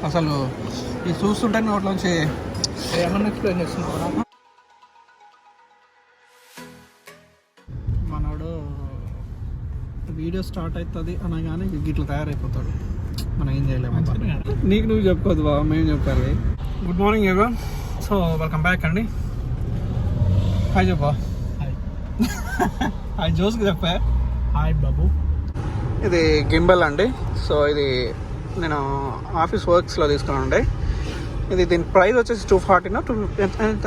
అసలు ఇది చూస్తుంటే నోట్లోంచి ఏమన్నా ఎక్స్ప్లెయిన్ చేస్తున్నావు. మనోడు వీడియో స్టార్ట్ అవుతుంది అనగానే ఇట్లా తయారైపోతాడు. మనం ఏం చేయలేము. నీకు నువ్వు చెప్పుకోవద్దు బాబా, మేము చెప్పాలి. గుడ్ మార్నింగ్ ఎవరు. సో వెల్కమ్ బ్యాక్ అండి. హాయ్ చెప్పా. హాయ్ జోస్కి చెప్పా. హాయ్ బాబు. ఇది గింబల్ అండి. సో ఇది నేను ఆఫీస్ వర్క్స్లో తీసుకున్నాను అండి. ఇది దీని ప్రైస్ వచ్చేసి 240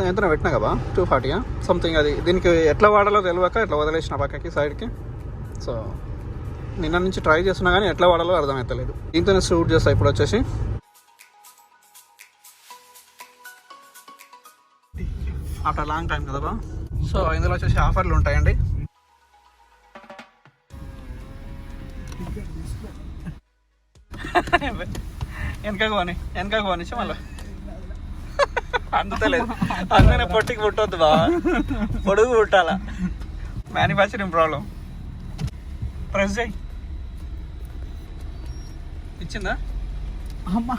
ఎంత పెట్టినా కదా, 240 సంథింగ్. అది దీనికి ఎట్లా వాడాలో తెలియక ఎట్లా వదిలేసిన పక్కకి సైడ్కి. సో నిన్న నుంచి ట్రై చేస్తున్నా కానీ ఎట్లా వాడాలో అర్థమవుతలేదు. దీంతోనే షూట్ చేస్తా ఇప్పుడు వచ్చేసి. ఆఫ్టర్ లాంగ్ టైం కదా బా. సో ఇందులో వచ్చేసి ఆఫర్లు ఉంటాయండి. వెనక పోనిచ్చి మళ్ళీ అందుతలేదు. అందుకనే పొట్టికి పుట్టొద్దు బా, పొడుగు పుట్టాలా. Manufacturing problem. ప్రెస్ చేయి. ఇచ్చిందా అమ్మా.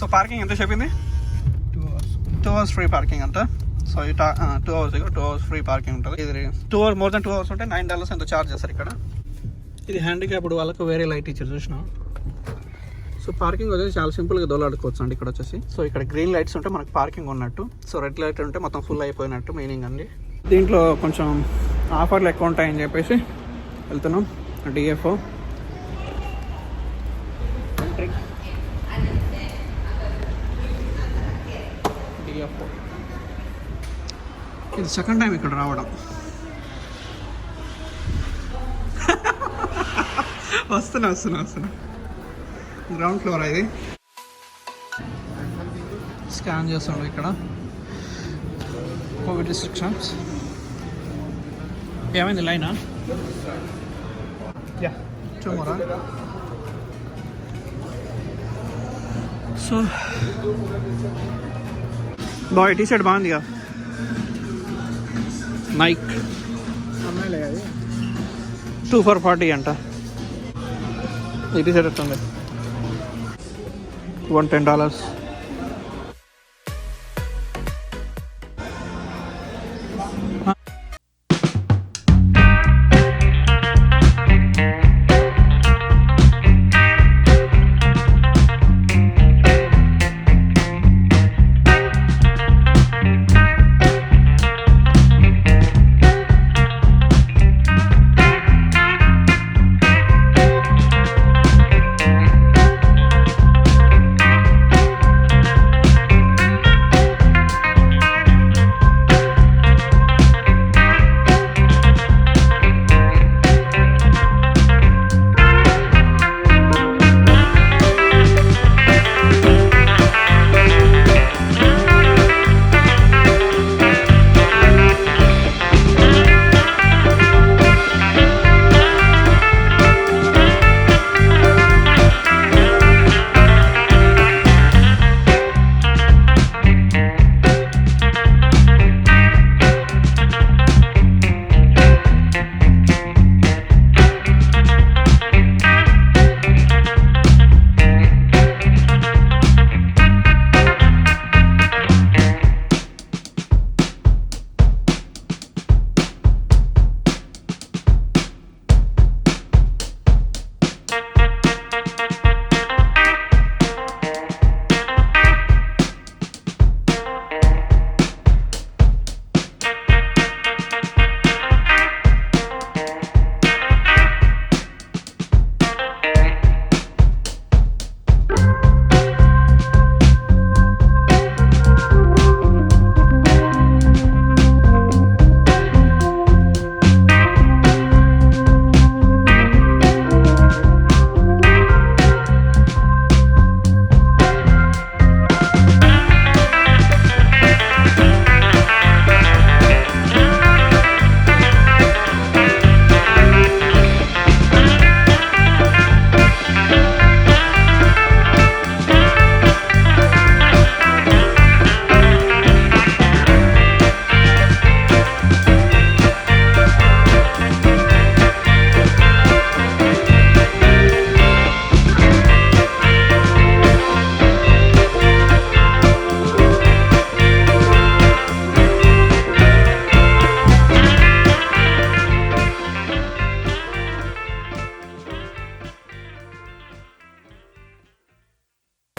సో పార్కింగ్ ఎంత చెప్పింది? 2 hours ఫ్రీ పార్కింగ్ అంట. సో ఇట 2 hours ఫ్రీ పార్కింగ్ ఉంటుంది. ఇది 2 hours మోర్ దెన్ 2 hours ఉంటే $9 ఎంతో ఛార్జ్ చేస్తారు ఇక్కడ. ఇది హ్యాండిక్యాప్డ్ వాళ్ళకు వేరే లైట్ ఇచ్చారు చూసిన. సో పార్కింగ్ వచ్చేసి చాలా సింపుల్గా దోలాడుకోవచ్చు అండి ఇక్కడ వచ్చేసి. సో ఇక్కడ గ్రీన్ లైట్స్ ఉంటే మనకు పార్కింగ్ ఉన్నట్టు, సో రెడ్ లైట్ ఉంటే మొత్తం ఫుల్ అయిపోయినట్టు మీనింగ్ అండి. దీంట్లో కొంచెం ఆఫర్లు ఎక్కువ ఉంటాయని చెప్పేసి వెళ్తున్నాం. డిఎఫ్ఓ ఇది సెకండ్ టైం ఇక్కడ రావడం. వస్తున్నా గ్రౌండ్ ఫ్లోర్. ఇది స్కాన్ చేస్తున్నాడు ఇక్కడ. Covid restrictions. ఏమైంది లైనా? చూమరా. సో బాయ్ టీ షర్ట్ బాగుందిగా. నైక్ 2 for $40 అంట. ఈ టీ షర్ట్ వస్తుంది $110.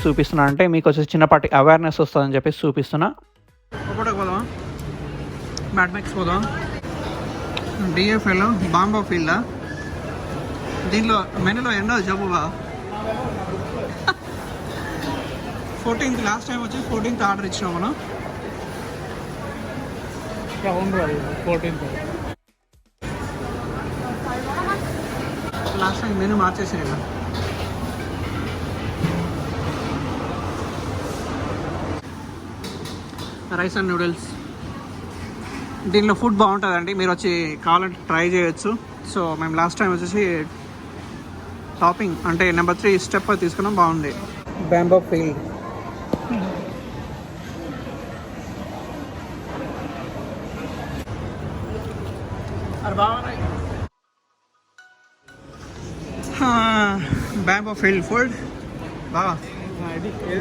చూపిస్తున్నా అంటే మీకు వచ్చేసి చిన్నపాటి అవేర్నెస్ వస్తుందని చెప్పేసి చూపిస్తున్నా. ఒకటి పోదాం, మ్యాట్మెక్స్ పోదాం. డిఎఫ్ఎల్ బాంబో ఫీల్డా, దీంట్లో మెనూలో ఎండో జబ్బుగా 14th లాస్ట్ టైం వచ్చి 14th ఆర్డర్ ఇచ్చినాం మనం. అవును 14th. లాస్ట్ టైం మెనూ మార్చేసాను ఇలా. రైస్ అండ్ నూడిల్స్, దీంట్లో ఫుడ్ బాగుంటుందండి, మీరు వచ్చి కావాలంటే ట్రై చేయొచ్చు. సో మేము లాస్ట్ టైం వచ్చేసి టాపింగ్ అంటే నెంబర్ 3 స్టెప్ తీసుకున్నాం, బాగుంది. Bamboo field bamboo field food బాగా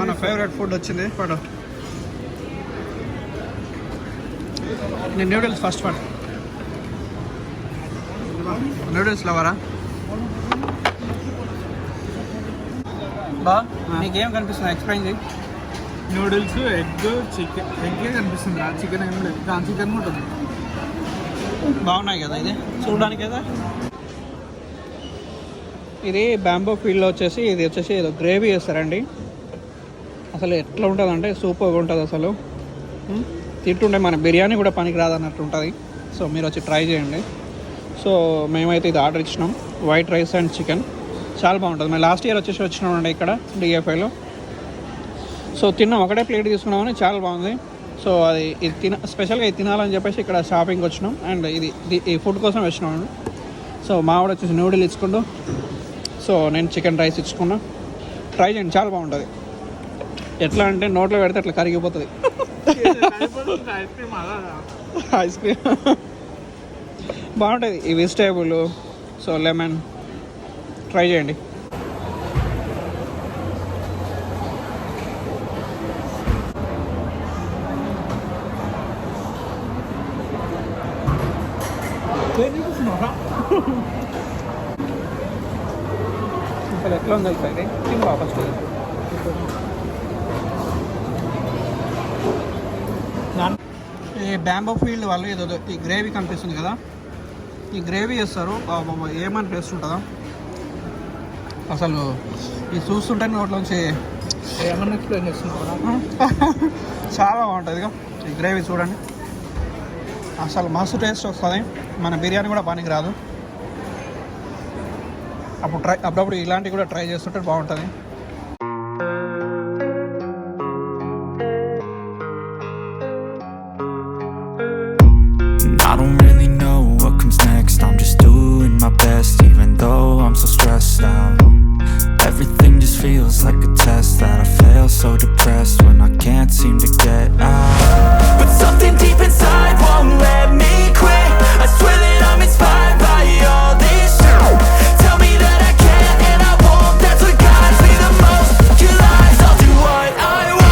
మన ఫేవరెట్ ఫుడ్ వచ్చింది. పడు నేను నూడిల్స్ ఫస్ట్ పడు. నూడిల్స్ లవరా బా, నీకేం కనిపిస్తుంది ఎక్స్ప్లెయిన్ చేయి. Noodles, egg, chicken. ఎగ్గే కనిపిస్తుంది, ఆ చికెన్ ఏం లేదు, దాని చికెన్ కూడా ఉంటుంది. బాగున్నాయి కదా ఇది చూడడానికి కదా. ఇది బ్యాంబో ఫీల్డ్లో వచ్చేసి ఇది వచ్చేసి ఏదో గ్రేవీ చేస్తారండి. అసలు ఎట్లా ఉంటుంది అంటే సూపర్గా ఉంటుంది అసలు. తింటుంటే మన బిర్యానీ కూడా పనికి రాదన్నట్టు ఉంటుంది. సో మీరు వచ్చి ట్రై చేయండి. సో మేమైతే ఇది ఆర్డర్ ఇచ్చినాం, వైట్ రైస్ అండ్ చికెన్. చాలా బాగుంటుంది. మేము లాస్ట్ ఇయర్ వచ్చేసి వచ్చినామండి ఇక్కడ డిఎఫ్ఐలో. సో తిన్నాం, ఒకటే ప్లేట్ తీసుకున్నామని, చాలా బాగుంది. సో అది ఇది స్పెషల్గా ఇది తినాలని చెప్పేసి ఇక్కడ షాపింగ్కి వచ్చినాం. అండ్ ఈ ఫుడ్ కోసం వచ్చినాం. సో మావాడు వచ్చేసి నూడిల్ ఇచ్చుకుంటూ, సో నేను చికెన్ రైస్ ఇచ్చుకున్నా. ట్రై చేయండి, చాలా బాగుంటుంది. ఎట్లా అంటే నోట్లో పెడితే అట్లా కరిగిపోతుంది ఐస్ క్రీమ్. బాగుంటుంది ఈ వెజిటేబుల్, సో లెమన్. ట్రై చేయండి. అసలు ఎట్లా ఉంది తెలుసా ఇది? తిని బాగా ఫస్ట్. ఈ బ్యాంబో ఫీల్డ్ వాళ్ళు ఏదో ఈ గ్రేవీ కనిపిస్తుంది కదా, ఈ గ్రేవీ చేస్తారు. ఏమని టేస్ట్ ఉంటుందా అసలు, ఇది చూస్తుంటే నోట్లోంచి ఏమన్నా ఎక్స్ప్లెయిన్ చేస్తున్నారా? చాలా బాగుంటుంది. ఈ గ్రేవీ చూడండి, అసలు మస్తు టేస్ట్ వస్తుంది. మన బిర్యానీ కూడా పనికి రాదు. అప్పుడప్పుడు ఇలాంటివి కూడా ట్రై చేస్తుంటే బాగుంటుంది. I don't really know what comes next. I'm just doing my best, even though I'm so stressed out. Everything just feels like a test that I fail, so depressed when I can't seem to get out. But something deep inside won't let me quit. I swear that I'm inspired by all this shit. Tell me that I can't and I won't. That's what guides me the most. Your lies, I'll do what I want.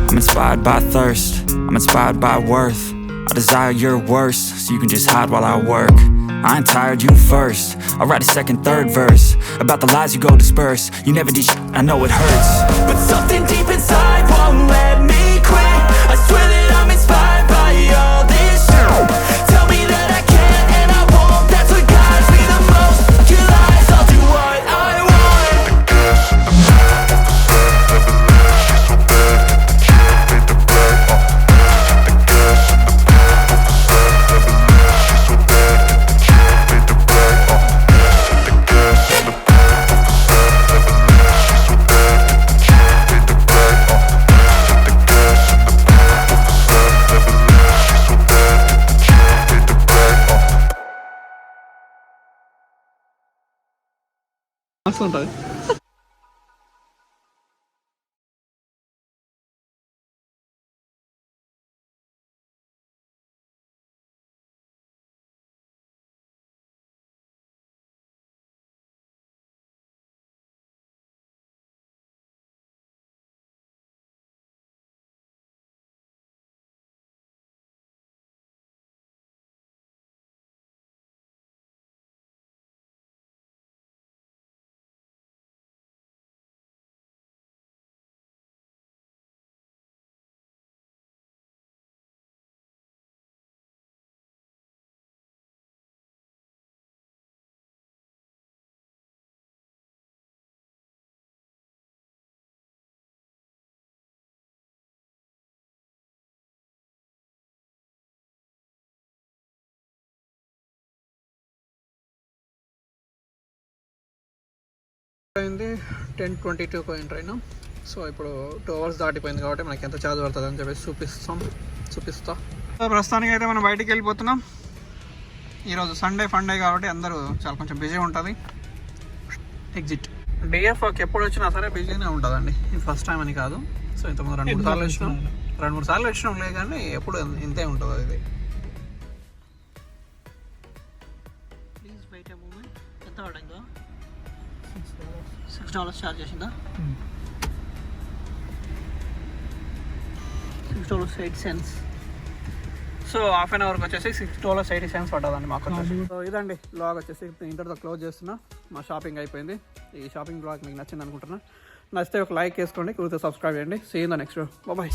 I'm inspired by thirst, I'm inspired by worth. I desire your worst, so you can just hide while I work. I ain't tired, you first. I'll write a second, third verse about the lies you go disperse. You never did shit, I know it hurts. But something deep inside won't let me quit. I swear that I'm inspired by all this shit. Tell me that I can't and I won't. That's what guides me the most. Your lies, I'll do what I want. మస్తు ఉంటుంది. అయింది 10:22 enter అయినా. So ఇప్పుడు 2 hours దాటిపోయింది కాబట్టి మనకి ఎంత charge పడుతుంది అని చెప్పేసి చూపిస్తా. సో ప్రస్తుతానికి అయితే మనం బయటికి వెళ్ళిపోతున్నాం. ఈరోజు సండే ఫండే కాబట్టి అందరూ చాలా కొంచెం బిజీ ఉంటుంది. ఎగ్జిట్ డిఎఫ్కి ఎప్పుడు వచ్చినా సరే బిజీనే ఉంటుందండి. ఇది ఫస్ట్ టైం అని కాదు. సో ఇంతకుముందు 2-3 సార్లు వచ్చినాం లేదు కానీ ఎప్పుడు ఇంతే ఉంటుంది ఇది. Please wait a moment. ఎంత పడిందో $6 ఛార్జ్ చేసిందా? $6.08. సో హాఫ్ అన్ అవర్కి వచ్చేసి $6.80 పడ్డదండి మాకు. సో ఇదండి బ్లాగ్ వచ్చేసి ఇంటర్తో క్లోజ్ చేస్తున్నా. మా షాపింగ్ అయిపోయింది. ఈ షాపింగ్ బ్లాగ్ మీకు నచ్చింది అనుకుంటున్నా. నచ్చితే ఒక లైక్ వేసుకోండి, కుదిరితే సబ్స్క్రైబ్ చేయండి. See in the next video. Bye.